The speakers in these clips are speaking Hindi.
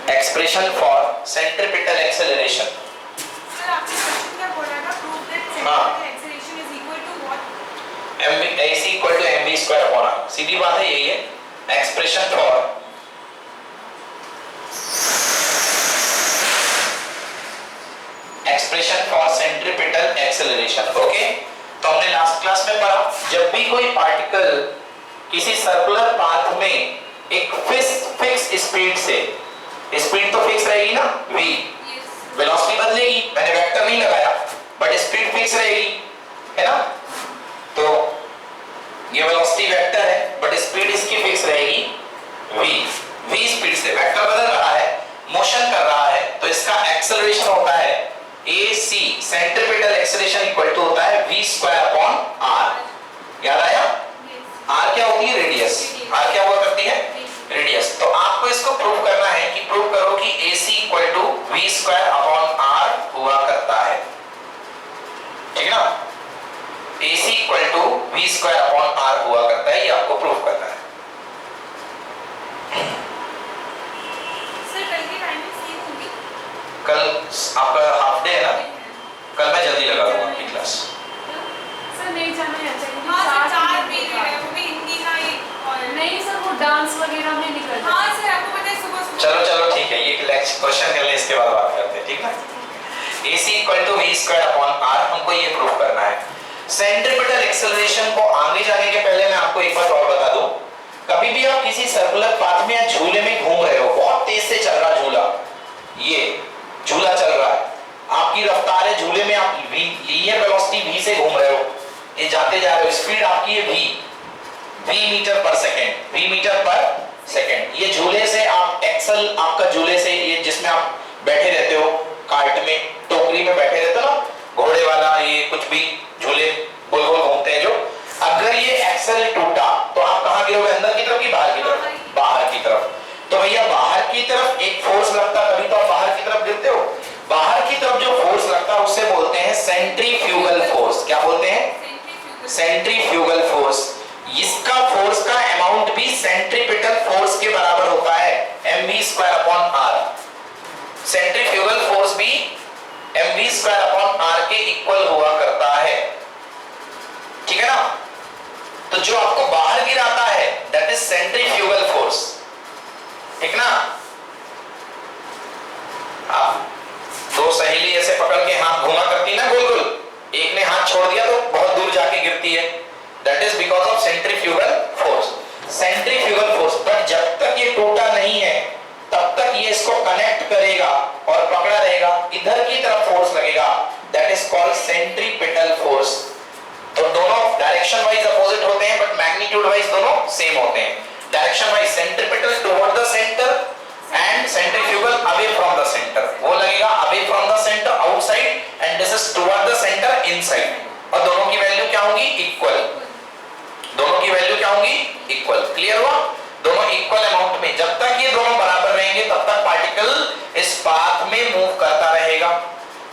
Expression for centripetal acceleration. Sir आपने क्वेश्चन क्या बोला था? Prove that centripetal acceleration is equal to what? mv ac equal to mv square upon r। सीधी बात है, यही है expression for centripetal acceleration. Okay, तो हमने लास्ट क्लास में पढ़ा जब भी कोई पार्टिकल किसी सर्कुलर पाथ में एक फिक्स स्पीड से, स्पीड तो फिक्स रहेगी ना v, वेलोसिटी बदलेगी, मैंने वेक्टर नहीं लगाया बट स्पीड फिक्स रहेगी, है ना। तो ये वेलोसिटी वेक्टर है बट स्पीड इसकी फिक्स रहेगी v स्पीड से, वेक्टर बदल रहा है, मोशन कर रहा है, तो इसका एक्सेलरेशन होता है ac, centripetal acceleration equal to होता है v स्क्वायर अपॉन r। याद आया? r क्या होती है? रेडियस। r क्या हुआ करती है? रेडियस। तो आपको इसको प्रूव करना है कि प्रूव करो कि ac equal to v square upon r हुआ करता है, ठीक ना। ac equal to v square upon r हुआ करता है, ये आपको प्रूव करना है। सर कल की टाइमिंग सेम होगी? कल आपका हाफ डे है ना, कल मैं जल्दी लगा दूंगा अपनी क्लास। सर नहीं जाना है अच्छा, क्योंकि हाँ सर 4 पीरियड पीरियड है, वो भी हिंदी का एक और नहीं सर, वो डांस वगैरह में निकल जाता है। हाँ सर आपको पता है सुबह चलो ठीक है, ये क्वेश्चन कर ले, इसके बाद बात करते हैं, ठीक है। AC equal to v square upon r, हमको ये प्रूव करना है। सेंट्रीपिटल एक्सेलरेशन को आगे जाने के पहले मैं आपको एक बात और बता दूं, कभी भी आप किसी सर्कुलर पाथ में या झूले में घूम रहे हो, बहुत तेज से चल रहा झूला, ये झूला चल रहा है, आपकी रफ्तार है झूले में, आप लीनियर वेलोसिटी v से घूम रहे हो, ये जाते जा रहे हो, स्पीड आपकी है v मीटर पर सेकंड। ये झूले से आप एक्सल, आपका झूले से, ये जिसमें आप बैठे रहते हो, कार्ट में, टोकरी में बैठे रहते हो ना, घोड़े वाला, ये कुछ भी झूले गोल गोल घूमते हैं जो, अगर ये एक्सल टूटा तो आप कहां गिरोगे? अंदर की तरफ कि बाहर की तरफ? बाहर की तरफ। तो भैया बाहर की तरफ एक फोर्स लगता, तभी तो आप बाहर की तरफ गिरते हो। बाहर की तरफ जो फोर्स लगता है उसे बोलते हैं सेंट्रीफ्यूगल फोर्स। क्या बोलते हैं? Centrifugal force. इसका फोर्स का अमाउंट भी सेंट्रीपिटल फोर्स के बराबर होता है, mv square upon r। Centrifugal force भी mv स्क्वायर अपॉन r के इक्वल हुआ करता है, ठीक है ना। तो जो आपको बाहर गिराता है दैट इज सेंट्रीफ्यूगल फोर्स, ठीक ना। आप दो सहेली ऐसे पकड़ के हाथ घुमा करती ना गोल गोल, एक ने हाथ छोड़ दिया तो बहुत दूर जाके गिरती है, that is because of centrifugal force. Centrifugal force, but जब तक ये टूटा नहीं है तब तक ये इसको कनेक्ट करेगा और पकड़ा रहेगा, इधर की तरफ फोर्स लगेगा, that is called centripetal force. तो दोनों डायरेक्शन वाइज अपोजिट होते हैं बट मैग्नीट्यूड वाइज दोनों सेम होते हैं। Direction wise centripetal toward the centre and centrifugal away from the centre. वो लगेगा away from the centre outside and this is toward the centre inside, और दोनों की वैल्यू क्या होगी? इक्वल। दोनों की वैल्यू क्या होगी? इक्वल। क्लियर हुआ? दोनों इक्वल अमाउंट में, जब तक ये दोनों बराबर रहेंगे तब तक पार्टिकल इस पाथ में मूव करता रहेगा।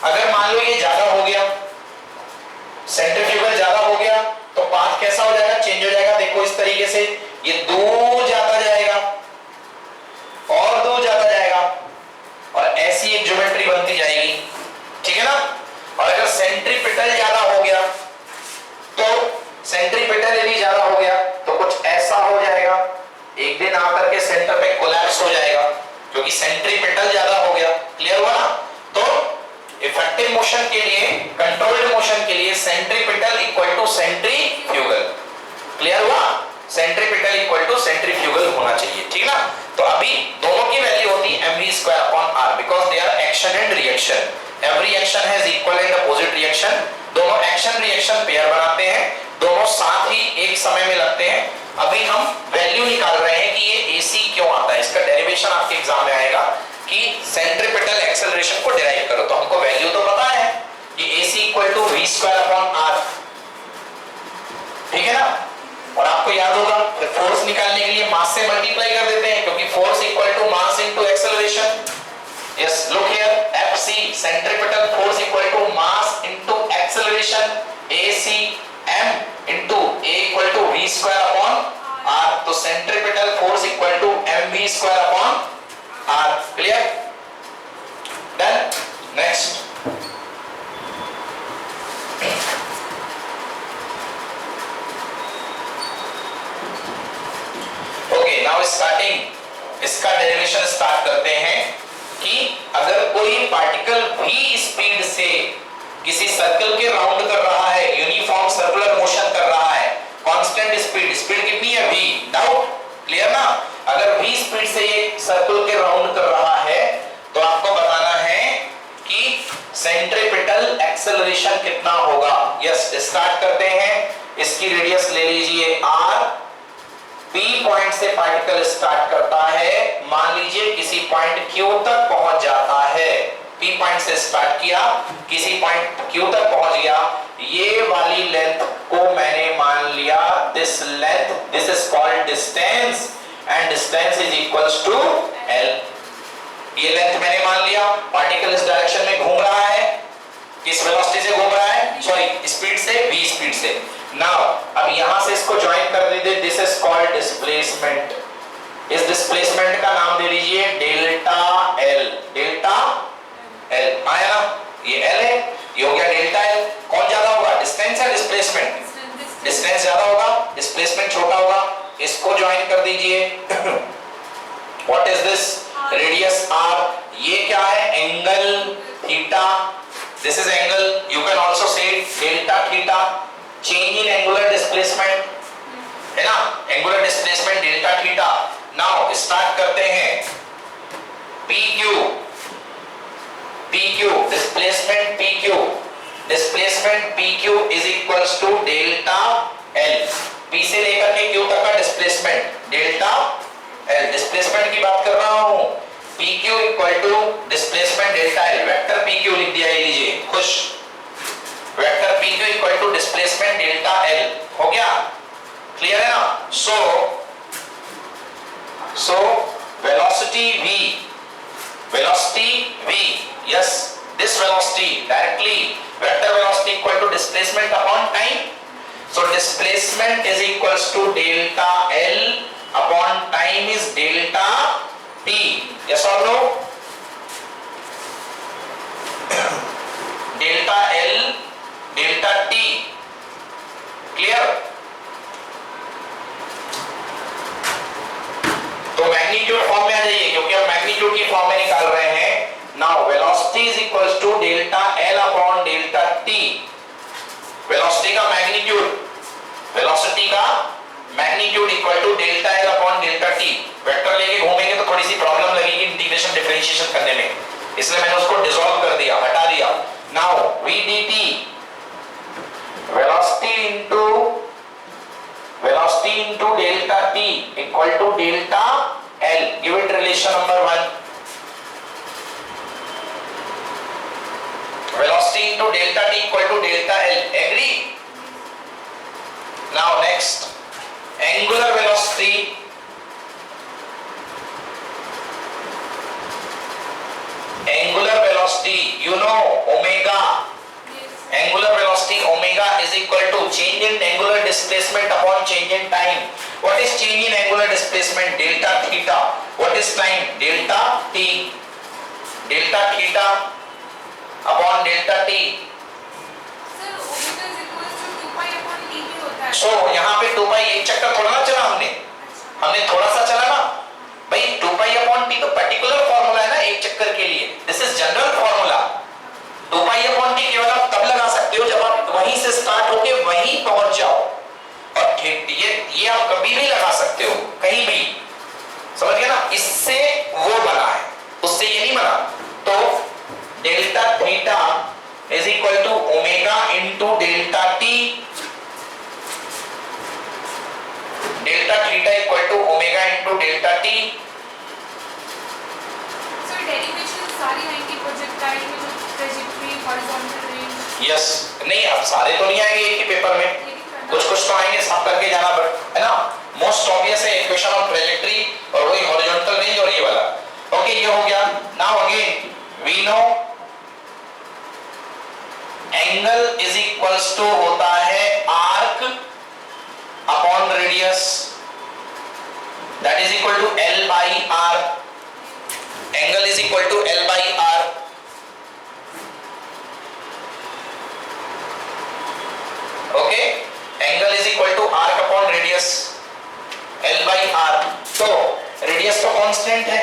अगर मान लो ये ज्यादा हो गया, सेंट्रीफ्यूगल ज्यादा हो गया, तो पाथ कैसा हो जाएगा? चेंज हो जाएगा। देखो इस तरीके से ये दूर जाता जाएगा और दूर जाता जाएगा और ऐसी एक ज्योमेट्री बनती जाएगी, ठीक है ना। और अगर सेंट्रीपिटल ज्यादा हो गया तो सेंट्रीपिटल यदि ज्यादा हो गया तो कुछ ऐसा हो जाएगा, एक दिन आकर के सेंटर पे कोलैप्स हो जाएगा क्योंकि सेंट्रीपिटल ज्यादा हो गया। क्लियर हुआ ना? तो इफेक्टिव मोशन के लिए, कंट्रोल्ड मोशन के लिए centripetal equal to centrifugal. Clear हुआ? सेंट्रीपिटल इक्वल टू सेंट्रीफ्यूगल होना चाहिए, ठीक ना। तो अभी दोनों की वैल्यू होती है mv square upon r because they are action and reaction. Every action has equal and opposite reaction. दोनों एक्शन रिएक्शन पेयर बनाते हैं, दोनों साथ ही एक समय में लगते हैं। अभी हम वैल्यू निकाल रहे हैं कि ये AC क्यों आता है, इसका डेरिवेशन आपके एग्जाम में आएगा कि सेंट्रीपिटल एक्सेलरेशन को डिराइव करो। तो हमको वैल्यू तो पता है कि AC equal to v square upon r, ठीक है ना। और आपको याद होगा फिर फोर्स निकालने के लिए मास से मल्टीप्लाई कर देते हैं क्योंकि force equal to mass into acceleration. Yes, look here, FC centripetal force equal to mass into acceleration, AC m into a equal to v square upon r। तो centripetal force equal to mv square upon r। Clear? Now starting इसका डेरिवेशन स्टार्ट करते हैं कि अगर कोई पार्टिकल v स्पीड से किसी सर्कल के राउंड कर रहा है, यूनिफॉर्म सर्कुलर मोशन कर रहा है, कांस्टेंट स्पीड, स्पीड कितनी है v, डाउट क्लियर ना? अगर v स्पीड से ये सर्कल के राउंड कर रहा है तो आपको बताना है कि सेंट्रीपिटल एक्सेलरेशन कितना होगा। यस, स्टार्ट करते हैं। इसकी रेडियस ले लीजिए r, P पॉइंट से पार्टिकल स्टार्ट करता है, मान लीजिए किसी पॉइंट Q तक पहुंच जाता है। P पॉइंट से स्टार्ट किया, किसी पॉइंट Q तक पहुंच गया, ये वाली लेंथ को मैंने मान लिया this length, this is called distance and distance is equals to L। ये लेंथ मैंने मान लिया। पार्टिकल इस डायरेक्शन में घूम रहा है, किस वेलोसिटी से घूम रहा है, सॉरी स्पीड से, v स्पीड से। नाउ अब यहां से इसको ज्वाइन कर दीजिए, दिस इज कॉल्ड डिस्प्लेसमेंट। इस डिस्प्लेसमेंट का नाम दे लीजिए डेल्टा L। डेल्टा L आया ना, ये L है, ये हो गया डेल्टा L। कौन ज्यादा होगा, डिस्टेंस या डिस्प्लेसमेंट? डिस्टेंस ज्यादा होगा, डिस्प्लेसमेंट छोटा होगा। इसको ज्वाइन कर दीजिए। What is this, radius r, ये क्या है, angle theta, this is angle, you can also say delta theta, change in angular displacement है ना, angular displacement delta theta. Now start करते हैं, PQ, PQ displacement, PQ displacement, PQ is equals to delta L। P से लेकर के Q तक का डिस्प्लेसमेंट डेल्टा L, डिस्प्लेसमेंट की बात कर रहा हूं। PQ equal to displacement delta L, vector PQ लिख दिया, ये लीजिए खुश, vector PQ equal to displacement delta L। हो गया, क्लियर है ना? So velocity v, velocity v, yes, this velocity directly vector velocity equal to displacement upon time. So displacement is equals to delta L upon time is delta t। Yes और no? Delta L delta t, clear? तो मैग्नीट्यूड फॉर्म में आ जाइए, क्योंकि हम मैग्नीट्यूड की फॉर्म में निकाल रहे हैं। Now velocity is equals to delta L upon delta t। Velocity का मैग्नीट्यूड, वेलोसिटी का magnitude equal to delta L upon delta t। Vector लेके घूमेंगे तो थोड़ी सी प्रॉब्लम लगेगी इंटीग्रेशन डिफरेंशिएशन करने में, इसलिए मैंने उसको डिसॉल्व कर दिया, हटा दिया। Now v dt, velocity into delta t equal to delta L, give it relation number 1, velocity into delta t equal to delta L, agree? Now next, angular velocity, angular velocity, you know omega, angular velocity omega is equal to change in angular displacement upon change in time. What is change in angular displacement? Delta theta. What is time? Delta t. Delta theta upon delta t. Sir, omega is equals to 2 pi upon t भी होता है। So यहाँ पे 2 pi एक चक्कर थोड़ा ना चला, हमने थोड़ा सा चला ना भाई। 2 pi upon t तो पर्टिकुलर फॉर्मूला है ना एक चक्कर के लिए, this is general formula. 2 pi upon t केवल आप तब लगा सकते हो जब आप वहीं से स्टार्ट होके वहीं पहुंच जाओ, और ये आप कभी भी लगा सकते हो कहीं भी, समझ गए ना? इससे वो बना है, उससे ये नहीं बना। तो delta theta is equal to omega into delta t, delta theta equal to omega into delta t. Sir derivation सारी 90 प्रोजेक्टाइल में जो ट्रेजेक्टरी हॉरिजॉन्टल रेंज, यस, नहीं अब सारे तो नहीं आएंगे एक ही पेपर में, कुछ कुछ तो आएंगे, सब करके जाना है ना। मोस्ट ऑब्वियस है इक्वेशन ऑफ ट्रेजेक्टरी और वही हॉरिजॉन्टल रेंज और ये वाला। ओके, ये हो गया। Now again we know angle is equals to होता है arc upon radius, that is equal to L by R। Angle is equal to L by R। Okay, angle is equal to arc upon radius L by R। तो रेडियस तो कांस्टेंट है,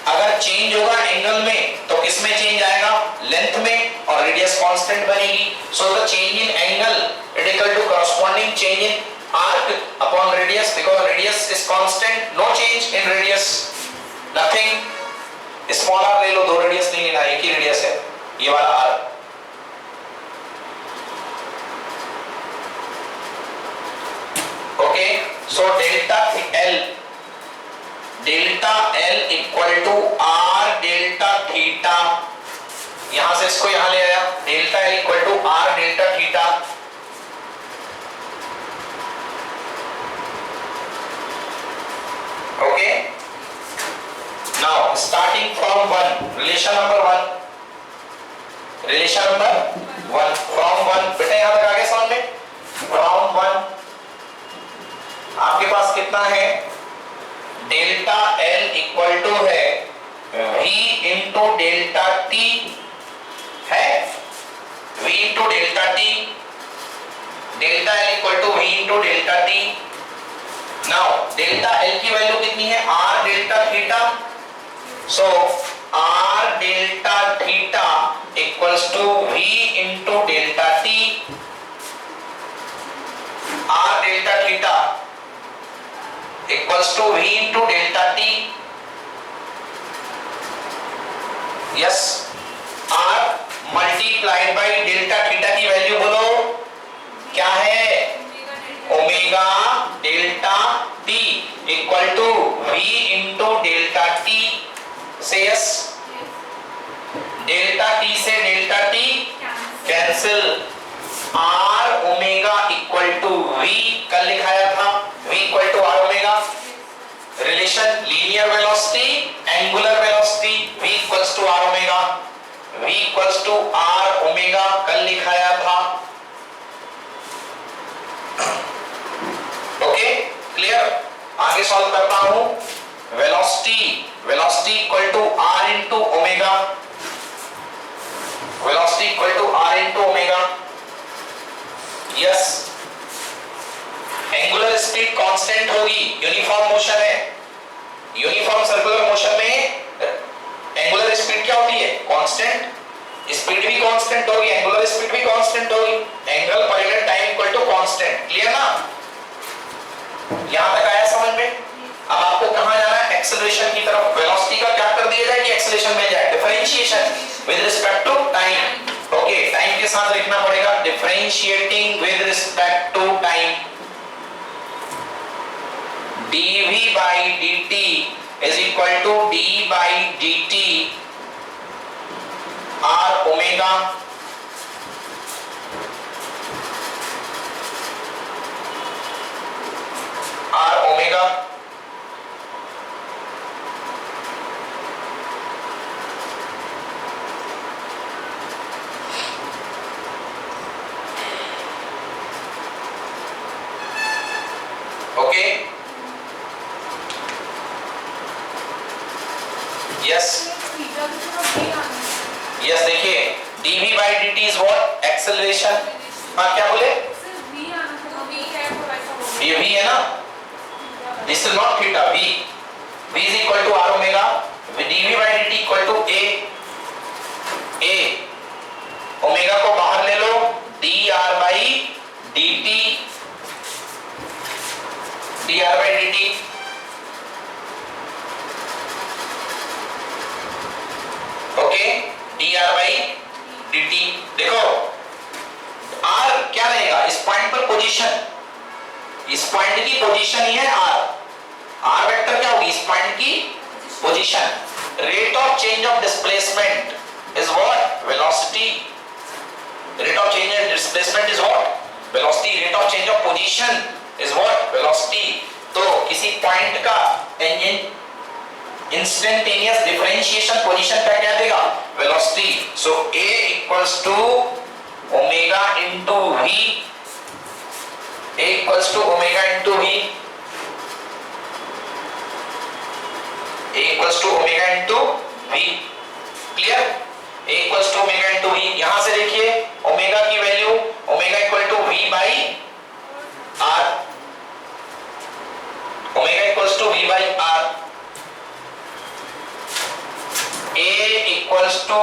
अगर चेंज होगा एंगल में तो किस में चेंज आएगा, लेंथ में, और रेडियस कांस्टेंट बनेगी। So the change in angle is equal to corresponding change in arc upon radius, because radius is constant, no change in radius, nothing. Small r ले लो, दो रेडियस नहीं लेना, एक ही रेडियस है ये वाला r. Okay, so delta L equal to r delta theta, यहां से इसको यहां ले आया, delta L equal to r delta theta. Okay, now starting from 1, relation number 1, relation number 1 from 1, बेटा यहां तक आगे समझ में, फ्रॉम 1 आपके पास कितना है, डेल्टा एल इक्वल टू है v इंटू डेल्टा t है, v into delta t, delta L equal to v into delta t। Now delta L की वैल्यू कितनी है, r delta theta, so r delta theta equals to v into delta t, r delta theta equals to v into delta t, yes, r multiplied by delta theta की वैल्यू बोलो क्या है, omega delta t equal to v into delta t, से यस, डेल्टा t से delta t cancel, r omega equal to v कल लिखाया था, v equal to r omega, relation linear velocity angular velocity, v equals to r omega, v equals to r omega कल लिखाया था। ओके क्लियर, आगे सॉल्व करता हूं, velocity equal to r into omega, velocity equal to r into omega, yes, angular speed constant होगी, यूनिफॉर्म मोशन है, यूनिफॉर्म सर्कुलर मोशन में एंगुलर स्पीड क्या होती है, कांस्टेंट, स्पीड भी कांस्टेंट होगी, एंगुलर स्पीड भी कांस्टेंट होगी, एंगल पर unit time equal to constant, clear ना, यहां तक आया समझ में। अब आपको कहां जाना है, एक्सेलरेशन की तरफ, वेलोसिटी का क्या कर दिया जाए कि एक्सेलरेशन में जाए, differentiation with respect to time. Okay, time के साथ लिखना पड़ेगा, differentiating with respect to time, dv by dt is equal to d by dt r omega okay, yes, yes, देखिए dv by dt is what, acceleration, हाँ क्या बोले, ये v है ना, this is not theta, v is equal to r omega, dv by dt equal to a, omega को बाहर ले लो, dr by dt, dr by dt, okay, dr by dt, देखो r क्या रहेगा, इस पॉइंट पर पोजीशन, इस पॉइंट की पोजीशन ही है r वेक्टर क्या होगी, इस पॉइंट की position, rate of change of displacement is what, velocity, rate of change of displacement is what, velocity, rate of change of position is what, velocity. तो किसी पॉइंट का इंस्टेंटेनियस डिफरेंशिएशन पोजीशन का क्या देगा, velocity, so a equals to omega into v, a equals to omega into v, a equals to omega into v, clear, a equals to omega into v, यहां से देखिए ओमेगा की value, omega equal to v by r, omega equals to v by r, equals to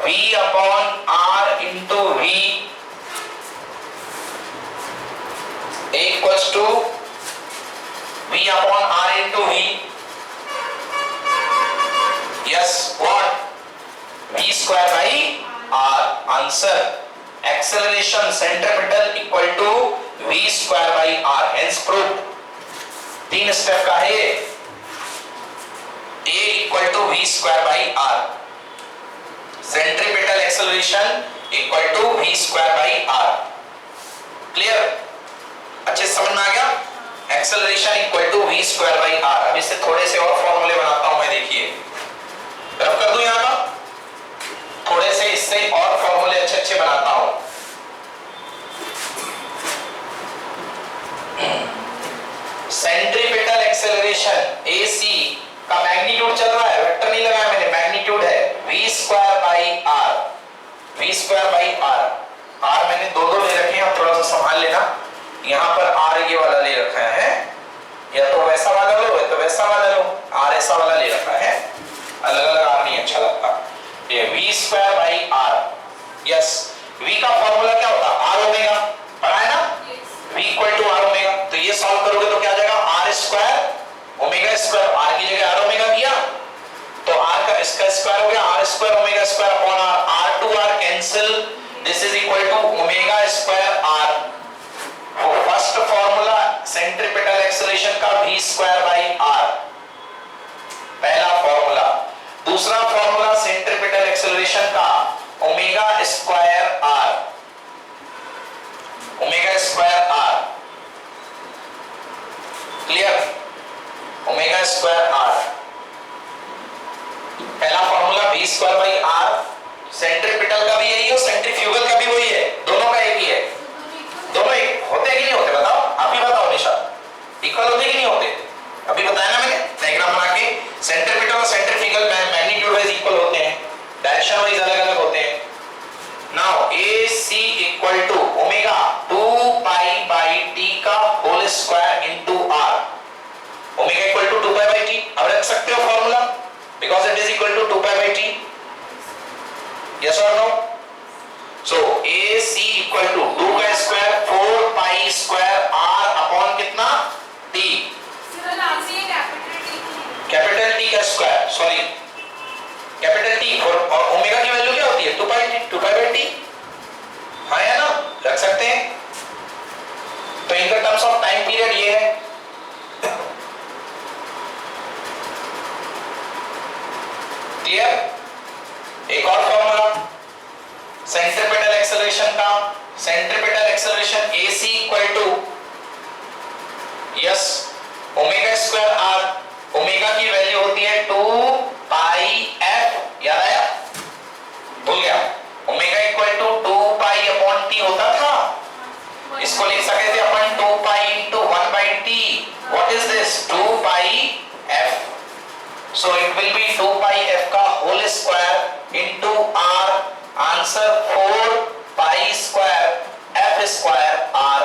v upon r into v, A equals to v upon r into v, yes what, v square by r। Answer acceleration centripetal equal to v square by r, hence proved. 3 step का है ये, a equal to v square by r, centripetal acceleration equal to v square by r। Clear, अच्छे से समझ में आ गया? Acceleration equal to v square by r। अब इससे थोड़े से और फॉर्मूले बनाता हूं मैं, देखिए रब कर दूं यहां का, थोड़े से इससे और फॉर्मूले अच्छे अच्छे बनाता हूं। सेंट्रीपिटल एक्सेलरेशन AC का मैग्नीट्यूड चल रहा है, वेक्टर नहीं लगाया मैंने, मैग्नीट्यूड है v square by r, v square by r। r मैंने दो ले रखे हैं, आप थोड़ा सा संभाल लेना। यहां पर r ये वाला ले रखा है, या तो वैसा वाला लो या तो वैसा वाला लो, r ऐसा वाला ले रखा है, अलग अलग r नहीं अच्छा लगता। ये v square by r, yes v का फॉर्मूला क्या होता है, r ओमेगा, पढ़ा है ना, v equal to r omega. तो ये सॉल्व करोगे तो क्या आ जाएगा, r square omega square, r की जगह r ओमेगा किया तो r का इसका स्क्वायर हो गया, r square omega square upon r, r to r cancel, this is equal to omega square r। तो फर्स्ट फॉर्मूला सेंट्रीपिटल एक्सेलरेशन का v स्क्वायर बाई r, पहला फॉर्मूला। दूसरा फॉर्मूला सेंट्रीपिटल एक्सेलरेशन का omega square r, omega square r, clear, omega square r। पहला formula v square by r, centripetal का भी यही है, सेंट्रीफ्यूगल का भी वही है, दोनों का एक ही है। दोनों एक होते हैं कि नहीं होते, बताओ, आप ही बताओ निशा, इक्वल होते कि नहीं होते? अभी बताया ना मैंने डायग्राम बना के, सेंट्रीपिटल और सेंट्रीफ्यूगल मैग्नीट्यूड वाइज इक्वल होते हैं, डायरेक्शन वाइज अलग अलग होते हैं। Now AC equal to omega 2 pi by t का whole square into r, omega equal to 2 pi by t। अब रख सकते हो formula, because it is equal to 2 pi by t, yes और no? So AC equal to 2 का square 4 pi square r upon कितना, t, कैपिटल T का स्क्वायर, सॉरी कैपिटल T, और ओमेगा की वैल्यू क्या होती है, 2 पाई बाई t, हाँ या ना, रख सकते हैं। तो इनका टर्म्स ऑफ टाइम पीरियड ये है, क्लियर। एक और फॉर्मूला सेंट्रीपिटल एक्सेलरेशन का, centripetal acceleration AC equal to, yes omega square r, omega की वैल्यू होती है 2 पाई f, याद आया, भूल गया, omega equal to 2 pi upon t होता था, इसको लिख सकते थे अपन 2 pi into 1 by t, what is this, 2 pi f, so it will be 2 pi f का whole square into r, answer 4 pi square f square r।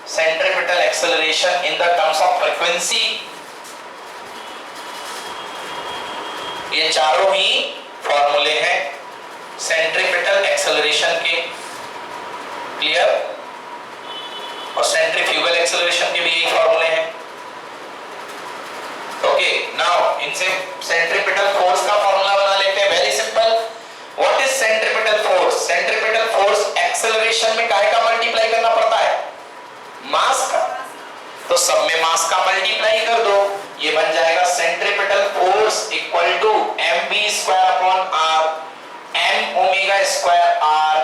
Centripetal acceleration in the terms of frequency, ये चारों ही फॉर्मूले हैं सेंट्रीपिटल एक्सेलरेशन के, क्लियर, और सेंट्रीफ्यूगल एक्सेलरेशन के भी यही फॉर्मूले हैं। ओके, नाउ इनसे सेंट्रीपिटल फोर्स का फॉर्मूला बना लेते हैं, very simple. What is centripetal force? Centripetal force acceleration में काहे का मल्टीप्लाई करना पड़ता है, मास का, तो सब में मास का मल्टीप्लाई कर दो, ये बन जाएगा centripetal force equal to mv square upon r, m omega square r,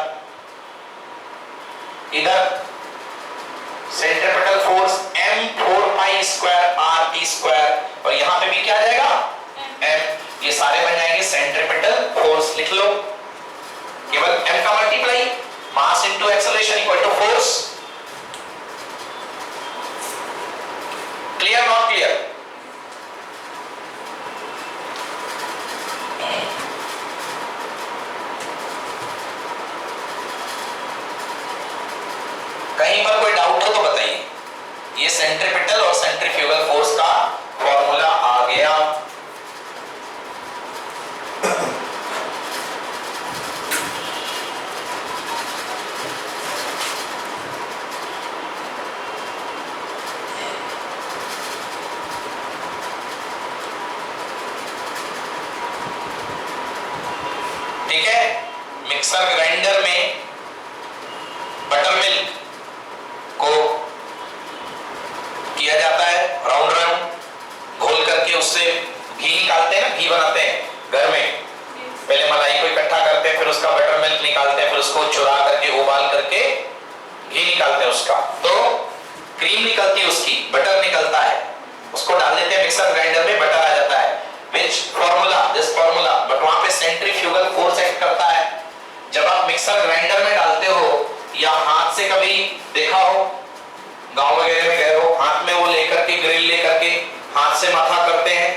इधर centripetal force m 4 pi square r t square, और यहां पे भी क्या आ जाएगा, m, ये सारे बन जाएंगे सेंट्रीपिटल फोर्स। लिख लो, केवल m का multiply, mass into acceleration equal to force. Clear, not clear? कहीं पर कोई डाउट हो तो बताइए। ये सेंट्रीपिटल और सेंट्रीफ्यूगल फोर्स का फॉर्मूला आ गया। उससे घी निकालते हैं ना, घी बनाते हैं घर में, पहले मलाई को इकट्ठा करते हैं, फिर उसका बटर मिल्क निकालते हैं, फिर उसको चुरा करके उबाल करके घी निकालते हैं उसका, तो क्रीम निकलती है उसकी, बटर निकलता है, उसको डाल देते हैं मिक्सर ग्राइंडर में, बटर आ जाता है। Which formula? This formula, but वहां पे सेंट्रीफ्यूगल फोर्स एक्ट करता है। जब आप मिक्सर ग्राइंडर में डालते हो या हाथ से कभी देखा हो, गांव वगैरह में गए हो, हाथ में वो लेकर के ग्रिल लेकर के हाथ से माथा करते हैं,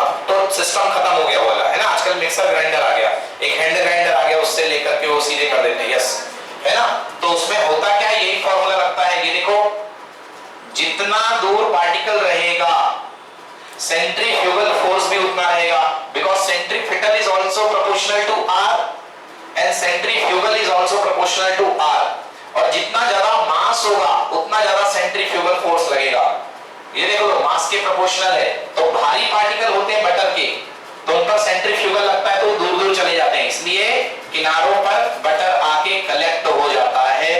अब तो सिस्टम खत्म हो गया वाला है ना, आजकल मिक्सर ग्राइंडर आ गया, एक हैंड ग्राइंडर आ गया, उससे लेकर के वो सीधे कर देते हैं, यस है ना। तो उसमें होता क्या है, यही फॉर्मूला लगता है, ये देखो, जितना दूर पार्टिकल रहेगा सेंट्रीफ्यूगल फोर्स भी उतना रहेगा, because centripetal is also proportional to r and centrifugal is also proportional to r, और जितना ज्यादा मास होगा उतना ज्यादा सेंट्रीफ्यूगल फोर्स लगेगा। ये देखो मास के प्रोपोर्शनल है, तो भारी पार्टिकल होते हैं बटर के, तो उन पर सेंट्रीफ्यूगल लगता है तो दूर दूर चले जाते हैं, इसलिए किनारों पर बटर आके कलेक्ट हो जाता है,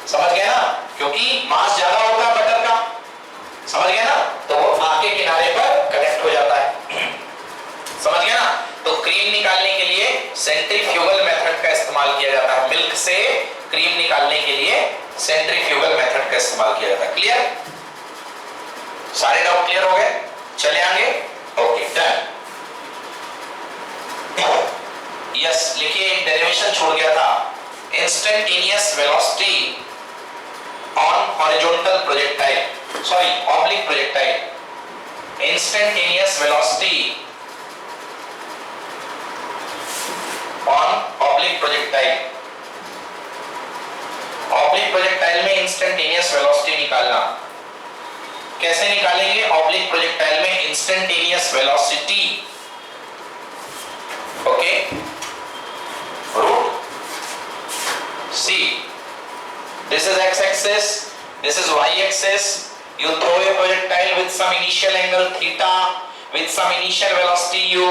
समझ गए ना, क्योंकि मास ज्यादा होता है बटर का, समझ गए ना, तो वो आके किनारे पर कलेक्ट हो जाता है, समझ गए ना। तो क्रीम निकालने के लिए सेंट्रीफ्यूगल मेथड का इस्तेमाल किया जाता है, मिल्क से क्रीम निकालने के लिए सेंट्रीफ्यूगल मेथड का इस्तेमाल किया जाता है। क्लियर, सारे डाउट क्लियर हो गए, चले आगे, ओके डन। यस, लिखिए एक डेरिवेशन छोड़ गया था, instantaneous velocity on horizontal projectile, sorry oblique projectile, instantaneous velocity on oblique projectile, oblique projectile में इंस्टेंटेनियस वेलोसिटी निकालना, कैसे निकालेंगे ऑब्लिक प्रोजेक्टाइल में instantaneous velocity, okay, root c, this is x-axis, this is y-axis, you throw a projectile with some initial angle theta, with some initial velocity u,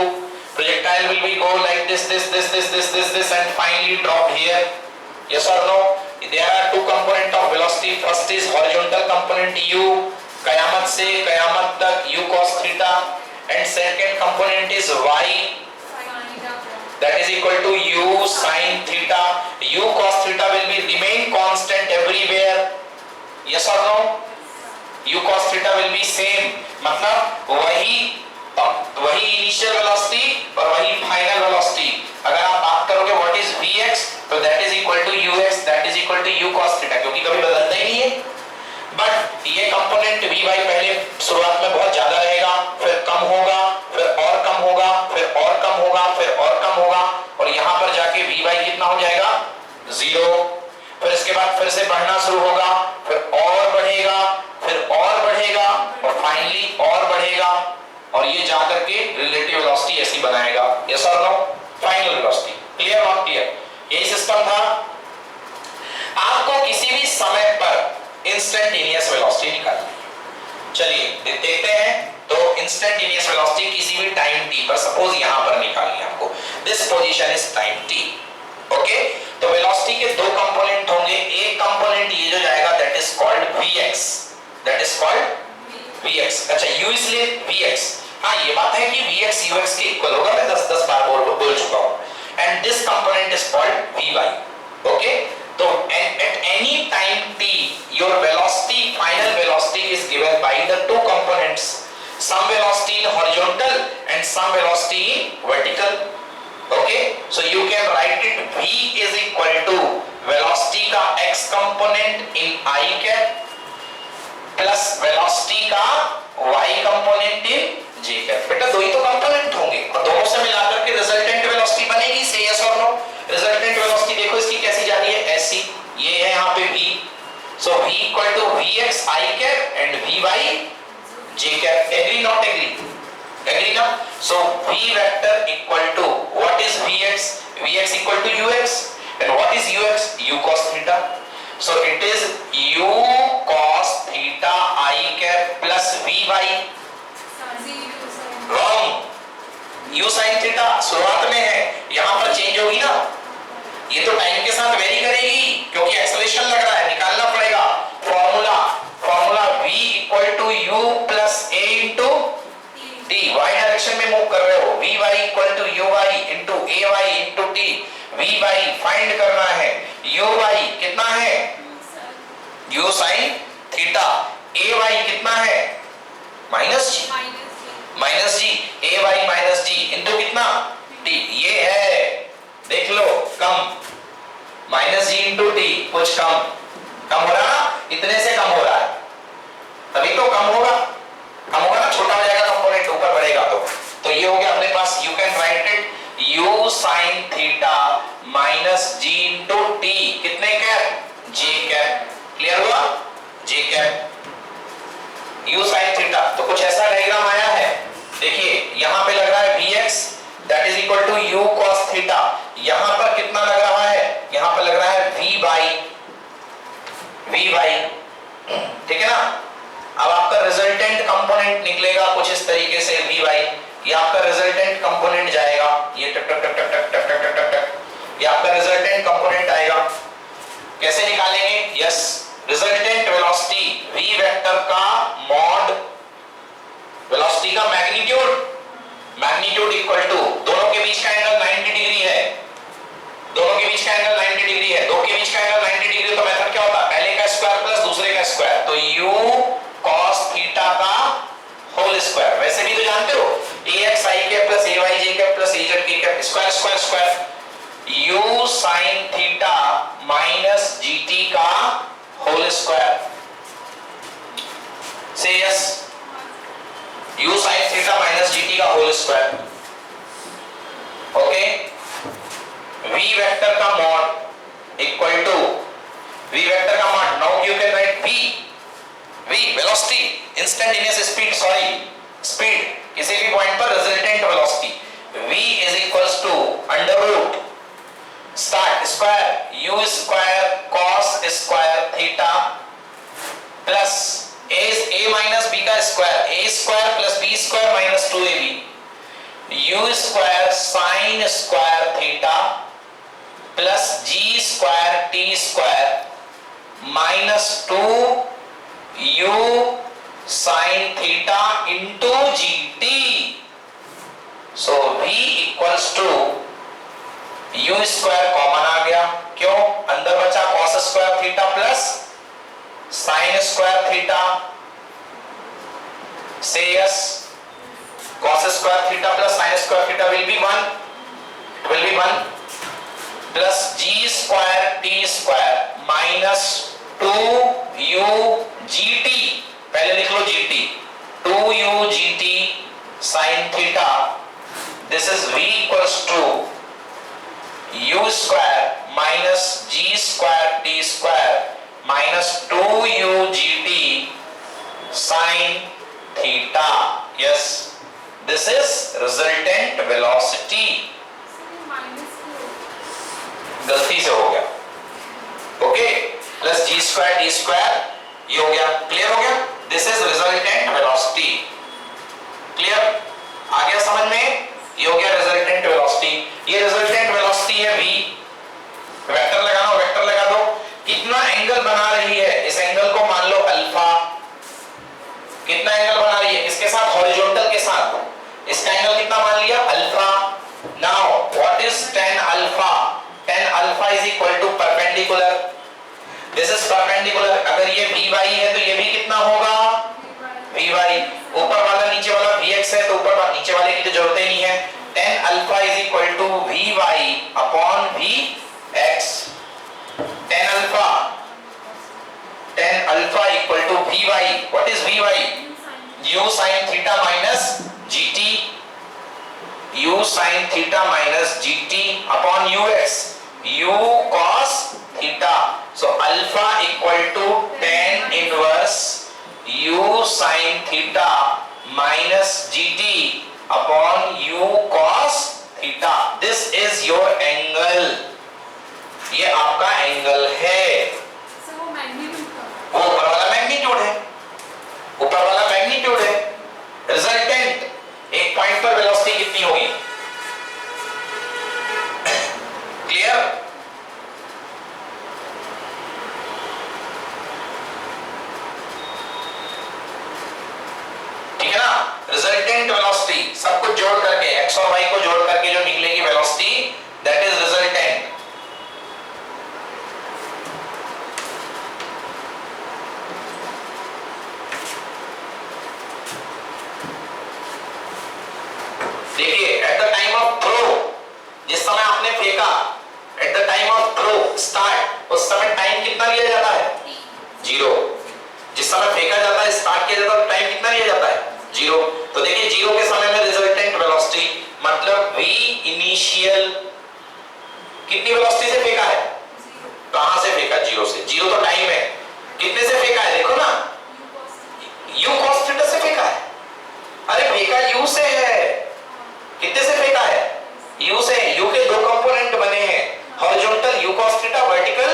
projectile will be go like this and finally drop here, yes or no? There are two component of velocity, first is horizontal component u, कयामत से कयामत तक u cos theta, and second component is y, that is equal to u sin theta, u cos theta will be remain constant everywhere, yes or no? u cos theta will be same, मतलब वही इनिशियल वेलोसिटी और वही फाइनल वेलोसिटी। अगर आप बात करोगे व्हाट इज vx, तो that is equal to ux, that is equal to u cos theta, क्योंकि कभी बदलता ही नहीं है। बट ये कंपोनेंट vy पहले शुरुआत में बहुत ज्यादा रहेगा, फिर कम होगा, फिर और कम होगा, फिर और कम होगा, फिर और कम होगा, और यहाँ पर जाके vy कितना हो जाएगा, 0, फिर इसके बाद फिर से बढ़ना शुरू होगा, फिर और बढ़ेगा, फिर और बढ़ेगा, और फाइनली और बढ़ेगा, और ये जाकर के रिलेटिव वेलोसिटी ऐसी बनाएगा, यस और no, final velocity. Clear not clear, यही सिस्टम था। आपको किसी भी समय पर इंस्टेंटेनियस वेलोसिटी निकालनी है, चलिए देखते हैं। तो इंस्टेंटेनियस वेलोसिटी किसी भी टाइम t पर, सपोज यहां पर निकालनी है हमको, this position is time t, okay. तो वेलोसिटी के दो कंपोनेंट होंगे, एक कंपोनेंट ये जो जाएगा that is called vx, that is called vx, अच्छा u इसलिए vx, हाँ ये बात है कि vx ux के इक्वल होगा, मैं 10 बार बोल चुका हूं, and this component is called vy, okay. तो at any time t your velocity, final velocity is given by the two components, some velocity in horizontal and some velocity in vertical, okay. So you can write it v is equal to velocity का x component in I cap plus velocity का y component in j cap। बेटा दो ही तो कंपोनेंट होंगे और दोनों से मिलाकर के रिजल्टेंट वेलोसिटी बनेगी, से यस और नो। रिजल्टेंट वेलोसिटी देखो इसकी कैसी जा रही है, ऐसी, ये है यहाँ पे v, so v equal to vx I cap and vy j cap, agree not agree, agree ना। so v vector equal to what is vx, vx equal to ux, and what is ux, u cos theta, so it is u cos theta I cap plus vy, wrong, u sin theta शुरुआत में है, यहाँ पर चेंज होगी ना, ये तो टाइम के साथ वेरी करेगी क्योंकि एक्सेलरेशन लग रहा है, निकालना पड़ेगा formula v equal to u plus a into t, y direction में मूव कर रहे हो, v y equal to u y into a y into t. V y find करना है, यू वाई कितना है, u sine theta, a y कितना है, minus g, minus g, a y minus g into कितना, टी। ये है, देख लो, कम, माइनस जी इंटू टी, कुछ कम हो रहा ना, इतने से कम हो रहा है, तभी तो कम होगा ना, छोटा हो जाएगा कंपोनेंट, ऊपर बढ़ेगा तो ये हो गया अपने पास, you can write it u sin theta minus g into t, कितने कैप, j कैप। क्लियर हुआ, j cap, u sin theta. तो कुछ ऐसा डायग्राम आया है, देखिए यहां पे लग रहा है vx that is equal to u cos theta, यहां पर कितना लग रहा है, यहां पर लग रहा है v बाई, ठीक है ना। अब आपका रिजल्टेंट कंपोनेंट निकलेगा कुछ इस तरीके से v बाई, ये आपका रिजल्टेंट कंपोनेंट जाएगा, ये टक टक टक टक टक टक टक टक, ये आपका रिजल्टेंट कंपोनेंट आएगा। कैसे निकालेंगे, yes, resultant velocity v vector का मॉड वेलोसिटी का मैग्नीट्यूड इक्वल टू, दोनों के बीच का एंगल 90 डिग्री है, दोनों के बीच का एंगल 90 डिग्री है, दो के बीच का एंगल 90 डिग्री, तो मेथड क्या होता है, पहले का स्क्वायर प्लस दूसरे का स्क्वायर, तो u cos थीटा का होल स्क्वायर। वैसे भी तो जानते हो ax i cap plus ay j cap plus az k cap, square square square, u sin theta minus gt का whole square, say yes, u sin theta minus gt का whole square. Okay, v vector का mod equal to, v vector का mod, now you can write v velocity, instantaneous speed, speed किसी भी पॉइंट पर resultant velocity, v is equals to under root start square u square cos square theta plus a minus b का square, a square plus b square minus 2ab, u square sin square theta plus g square t square minus 2u sin theta into gt। So v equals to u square common आ गया, क्यों, अंदर बचा cos square theta plus sin square theta, say yes, cos square theta plus sin square theta will be 1 plus g square t square minus 2u gt, पहले लिख लो gt, 2u gt sin theta, this is v equals to u square minus g square t square minus 2u gt sin theta, yes, this is resultant velocity. गलती से हो गया, okay, plus g square t square, ये हो गया, क्लियर हो गया, this is resultant velocity. Clear, आ गया समझ में, ये हो गया रिजल्टेंट वेलोसिटी, ये रिजल्टेंट वेलोसिटी है v, वेक्टर लगाना, वेक्टर लगा दो, कितना एंगल बना रही है, इस एंगल को मान लो अल्फा, कितना एंगल बना रही है, इसके साथ हॉरिजॉन्टल के साथ, इसका एंगल कितना मान लिया, alpha. Now what is tan alpha, tan alpha is equal to perpendicular, this is perpendicular, अगर ये vy है तो ये भी कितना होगा, vy, ऊपर वाला नीचे वाला vx है तो ऊपर वाला नीचे वाले की तो जरूरत ही नहीं है, tan alpha is equal to vy upon vx, tan alpha equal to vy, what is vy, u sin theta minus gt, u sin theta minus gt upon ux, u cos theta, so alpha equal to tan inverse u sin theta minus gt upon u cos theta, this is your angle, ये आपका एंगल है, वो मैग्नीट्यूड का, वो ऊपर वाला मैग्नीट्यूड है, ऊपर वाला मैग्नीट्यूड है, रिजल्टेंट एक पॉइंट पर वेलोसिटी कितनी होगी, क्लियर, ठीक है ना, रिजल्टेंट वेलोसिटी जिस समय आपने फेंका, at the time of throw start, उस समय टाइम कितना लिया जाता है? 0। जिस समय फेंका जाता है, स्टार्ट किया जाता है, टाइम कितना लिया जाता है? 0। तो देखिए 0 के समय में रिजल्टेंट वेलोसिटी मतलब v इनिशियल कितनी वेलोसिटी से फेंका है? कहां से फेंका? 0 से। 0 तो टाइम है, कितने से फेंका है? देखो ना, u cos थीटा से फेंका है। अरे फेंका u से है। कितने से फेंका है? u से। u के दो कंपोनेंट बने हैं, horizontal u cos theta, vertical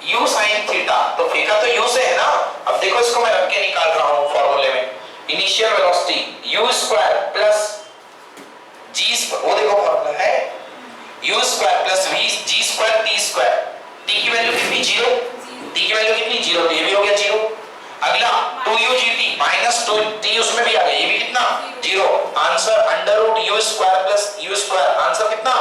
u sin theta. तो फेंका तो u से है ना। अब देखो इसको मैं रख के निकाल रहा हूं फॉर्मूले में, initial velocity u square plus g square, वो देखो फॉर्मूला है u square plus v g square t square. t की वैल्यू कितनी? 0। t की वैल्यू कितनी? 0। तो ये भी हो गया 0। अगला 2ugt माइनस 2t, उसमें भी आ गया, ये भी कितना? 0। Answer under root u square plus u square, answer कितना?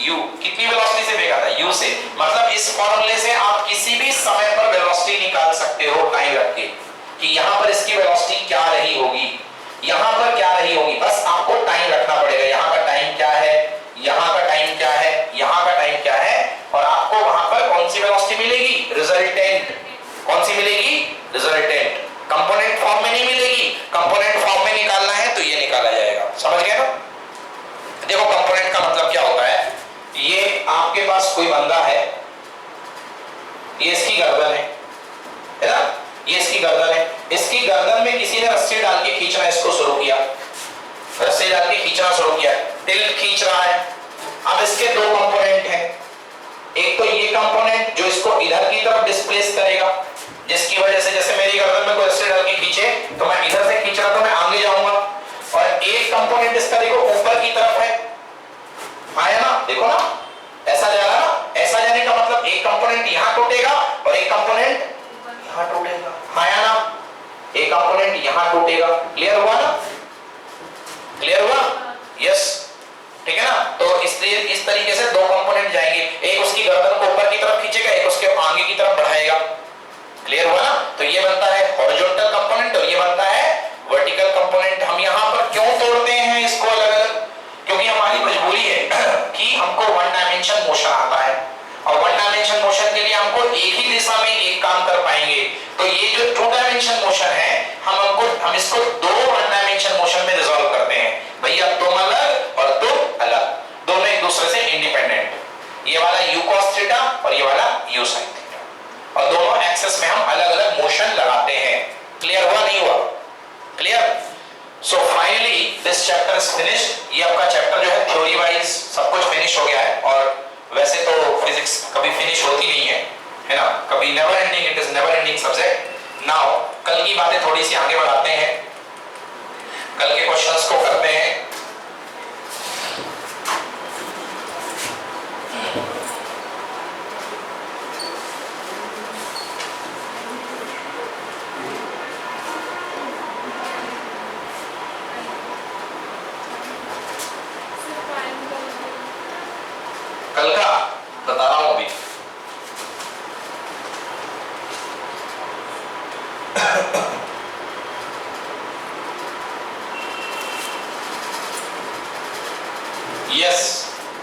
u। कितनी वेलोसिटी से फेंका था? u से। मतलब इस फॉर्मूले से आप किसी भी समय पर वेलोसिटी निकाल सकते हो टाइम रख के, कि यहां पर इसकी वेलोसिटी क्या रही होगी, यहां पर क्या रही होगी। बस आपको टाइम रखना पड़ेगा, यहां का टाइम क्या है, यहां का टाइम क्या है, यहां का टाइम क्या है, और आपको वहां पर कौन सी वेलोसिटी मिलेगी? रिजल्टेंट। कौन सी मिलेगी? रिजल्टेंट। कंपोनेंट फॉर्म में नहीं मिलेगी, कंपोनेंट फॉर्म में निकालना है तो ये निकाला जाएगा। समझ गए ना? देखो कंपोनेंट का मतलब क्या होता है। ये आपके पास कोई बंदा है, ये इसकी गर्दन है ना, ये इसकी गर्दन है। इसकी गर्दन में किसी ने रस्सी डाल के खींचना इसको शुरू किया, रस्सी डाल के खींचना शुरू किया, टिल्ट खींच रहा है। अब इसके दो कंपोनेंट हैं, एक तो ये कंपोनेंट जो इसको इधर की तरफ डिस्प्लेस करेगा, जिसकी वजह से जैसे मेरी गर्दन में कोई रस्सी डाल के खींचे तो मैं इधर से खींच रहा तो मैं आगे जाऊंगा, और एक कंपोनेंट इसका देखो ऊपर की तरफ है, आया ना, देखो ना ऐसा जा रहा ना। ऐसा जाने का मतलब एक कंपोनेंट यहां टूटेगा और एक कंपोनेंट यहां टूटेगा, आया ना। एक कंपोनेंट यहां टूटेगा, क्लियर हुआ ना? क्लियर हुआ? यस, ठीक है ना। तो इसलिए इस तरीके से दो कंपोनेंट जाएंगे, एक उसकी गर्दन को ऊपर की तरफ खींचेगा, एक उसके आगे की तरफ बढ़ाएगा। क्लियर हुआ ना? तो ये बनता है हॉरिजॉन्टल कंपोनेंट और ये बनता है वर्टिकल कंपोनेंट। हम यहां पर क्यों तोड़ते हैं इसको अलग अलग? क्योंकि हमारी मजबूरी है कि हमको वन डायमेंशन मोशन आता है, और वन डायमेंशन मोशन के लिए हमको एक ही दिशा में एक काम कर पाएंगे। तो ये जो टू डायमेंशन मोशन है, हम इसको दो वन डायमेंशन मोशन में रिजॉल्व करते हैं। भैया तुम अलग और तुम अलग, दोनों एक दूसरे से इंडिपेंडेंट। ये वाला u cos थीटा और ये वाला u sin थीटा, और दोनों एक्सेस में हम अलग अलग मोशन लगाते हैं। क्लियर हुआ नहीं हुआ? Clear? So finally this chapter is finished. ये आपका चैप्टर जो है थ्योरी वाइज सब कुछ फिनिश हो गया है, और वैसे तो फिजिक्स कभी फिनिश होती नहीं है ना, कभी never ending, it is never ending subject. Now कल की बातें थोड़ी सी आगे बढ़ाते हैं, कल के क्वेश्चंस को करते हैं। कल का बता रहा हूं अभी। Yes,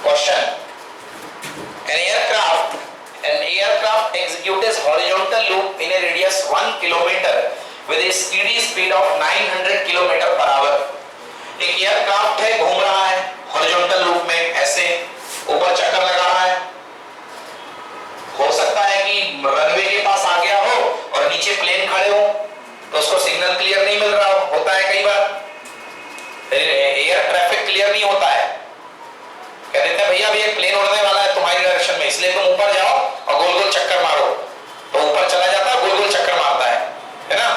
question. An aircraft executes horizontal loop in a radius 1 kilometer with a steady speed of 900 kilometer per hour. एक एयरक्राफ्ट है, घूम रहा है हॉरिजॉन्टल लूप में, ऐसे ऊपर चक्कर लगा रहा है। हो सकता है कि रनवे के पास आ गया हो और नीचे प्लेन खड़े हो तो उसको सिग्नल क्लियर नहीं मिल रहा हो, होता है कई बार, एयर ट्रैफिक क्लियर नहीं होता है। कह देते हैं भैया अभी एक प्लेन उड़ने वाला है तुम्हारी डायरेक्शन में, इसलिए तुम ऊपर जाओ और गोल गोल चक्कर मारो। तो ऊपर चला जाता है, गोल गोल चक्कर मारता है ना।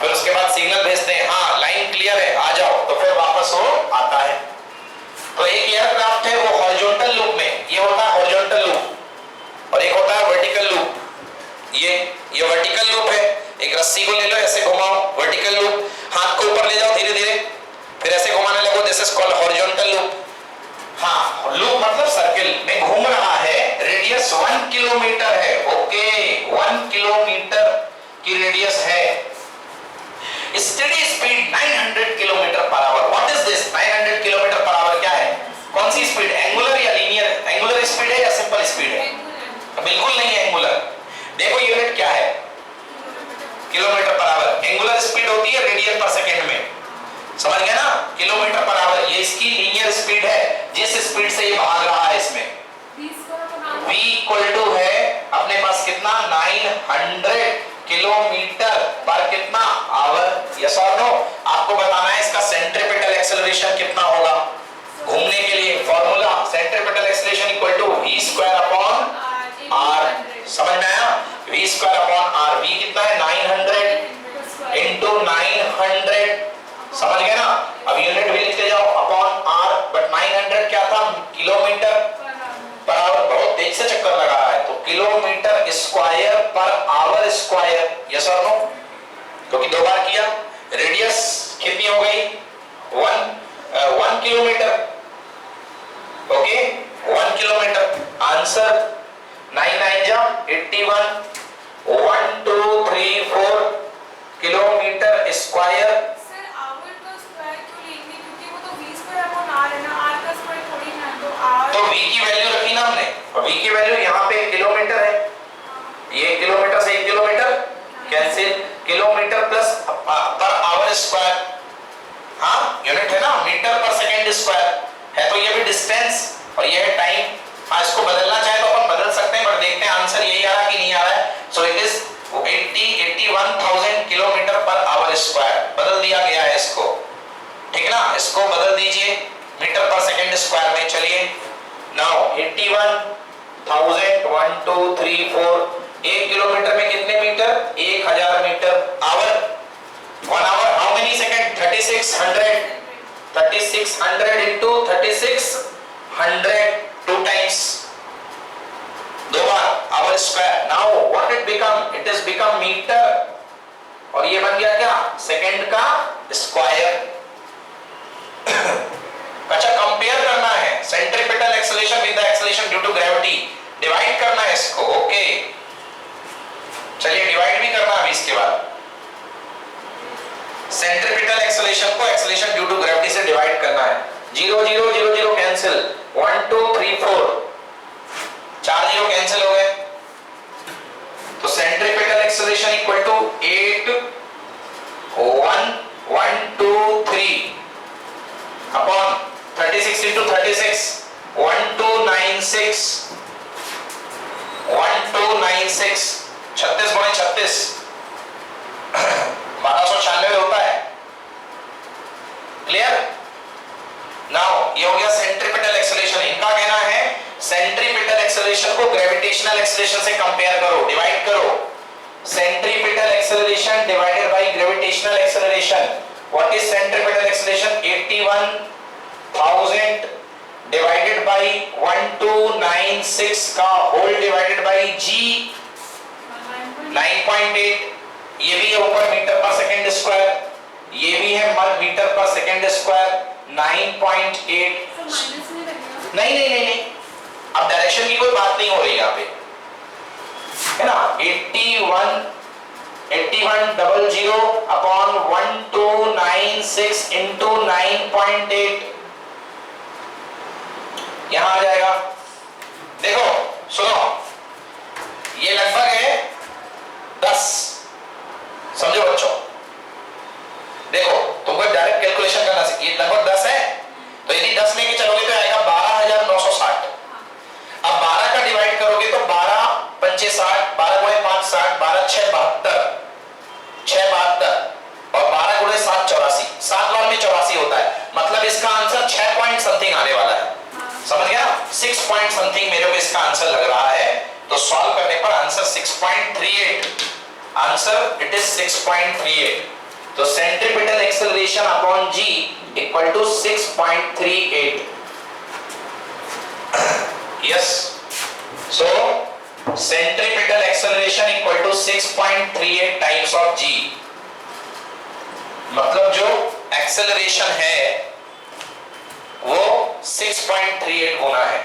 फिर उसके बाद सिग्नल भेजते हैं, हाँ लाइन क्लियर है आ जाओ, तो फिर वापस वो आता है। तो एक एयरक्राफ्ट है वो हॉरिजॉन्टल लूप में, ये होता है हॉरिजॉन्टल लूप, और एक होता है वर्टिकल लूप। ये वर्टिकल लूप है। एक रस्सी को ले लो, ऐसे घुमाओ, वर्टिकल लूप। हाथ को ऊपर ले जाओ धीरे धीरे, फिर ऐसे घुमाने लगो, this is called horizontal loop. हाँ, लूप मतलब सर्किल में घूम रहा है, रेडियस 1 किलोमीटर है। ओके, 1 किलोमीटर की रेडियस है। Steady speed 900 kilometre per hour. What is this? 900 kilometre per hour क्या है? कौन सी स्पीड? एंगुलर या लीनियर? एंगुलर इसकी लीनियर स्पीड है, जिस स्पीड से ये भाग रहा है इसमें v इक्वल टू है अपने पास कितना 900 किलोमीटर पर कितना आवर। यस और नो? आपको बताना है इसका सेंट्रीपिटल एक्सेलरेशन कितना होगा घूमने के लिए। Formula centripetal acceleration equal to v square upon r। समझ में आया? v square upon r। v कितना है 900 इनटू 900। समझ गए ना? अब यूनिट भी लिखते जाओ अपॉन r, बट 900 क्या था किलोमीटर पर आवर। बहुत तेज से चक्कर लगा रहा है, तो kilometre square per hour square. Yes और नो? क्योंकि दो बार किया। रेडियस कितनी हो गई 1 किलोमीटर। Okay 1 kilometre. आंसर 9 9 जा 81 1 2 3 4 किलोमीटर स्क्वायर। सर आवर का स्क्वायर क्यों लेंगे, क्योंकि वो तो v स्क्वायर अपॉन r है ना, r का स्क्वायर थोड़ी ना, तो r तो v की वैल्यू रखी ना हमने, और v की वैल्यू यहाँ पे किलोमीटर है। ये किलोमीटर से 1 kilometre cancel, kilometre plus per hour square. हाँ यूनिट है ना, मीटर पर सेकंड स्क्वायर है, तो ये भी डिस्टेंस और ये है टाइम। हाँ इसको बदलना चाहे तो अपन बदल सकते हैं, पर देखते हैं आंसर यही आ रहा कि नहीं आ रहा है। So it is 81,000 kilometre per hour square. बदल दिया गया है इसको, ठीक है ना? इसको बदल दीजिए मीटर पर सेकंड स्क्वायर में। चलिए नाउ 81,000 1 2 3 4 1 किलोमीटर में कितने metre 1000 metre. Hour 1 hour how many second 3600 into 3600 2 times, दो बार hour square. Now what it become, it is become metre, और ये बन गया क्या सेकंड का स्क्वायर। अच्छा कंपेयर करना है centripetal acceleration with the acceleration due to gravity, divide करना है इसको। ओके चलिए डिवाइड भी करना है इसके बाद। सेंट्रीपिटल एक्सेलरेशन को एक्सेलरेशन ड्यू टू ग्रेविटी से डिवाइड करना है। 0 0 0 0 कैंसिल, 1 2 3 4 4 0 कैंसिल हो गए। तो centripetal acceleration equal to 8 1 1 2 3 upon 36 into 36 1296 1296 36 गुणे 36 1296 होता है। क्लियर? नाउ ये हो गया सेंट्रीपिटल एक्सेलरेशन। इनका कहना है सेंट्रीपिटल एक्सेलरेशन को ग्रेविटेशनल एक्सेलरेशन से कंपेयर करो, डिवाइड करो। Centripetal acceleration divided by gravitational acceleration. What is centripetal acceleration 81,000 divided by 1296 का होल डिवाइडेड बाय g 9.8। ये भी है ऊपर मीटर पर सेकंड स्क्वायर, ये भी है मीटर पर सेकंड स्क्वायर 9.8। नहीं नहीं नहीं नहीं, अब डायरेक्शन की कोई बात नहीं हो रही यहाँ पे, है ना? 8100 अपॉन 1296 इंटू 9.8 यहां आ जाएगा। देखो सुनो, ये लगभग है 10। समझो बच्चों, देखो तुमको डायरेक्ट कैलकुलेशन करना चाहिए। ये लगभग 10 है, तो यदि 10 लेके चलोगे तो आएगा 12,960। अब 12 का डिवाइड करोगे तो 12 पंचे 60, 12 गुणे 5 60, 12 6 72 6 72 और 12 गुणे 7 84। 7 बार में 84 होता है, मतलब इसका आंसर 6 पॉइंट समथिंग आने वाला है। समझ गया? 6 पॉइंट समथिंग मेरे को इसका आंसर लग रहा है। तो सॉल्व करने पर आंसर 6.38। Answer it is 6.38। तो centripetal acceleration upon g equal to 6.38। Yes, so centripetal acceleration equal to 6.38 times of g। मतलब जो एक्सेलरेशन है वो 6.38 गुना है।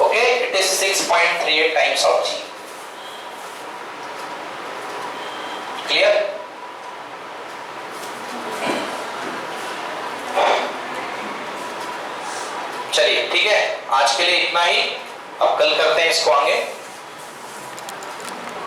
Okay, it is 6.38 times of g। Clear? चलिए ठीक है, आज के लिए इतना ही। अब कल करते हैं इसको आगे।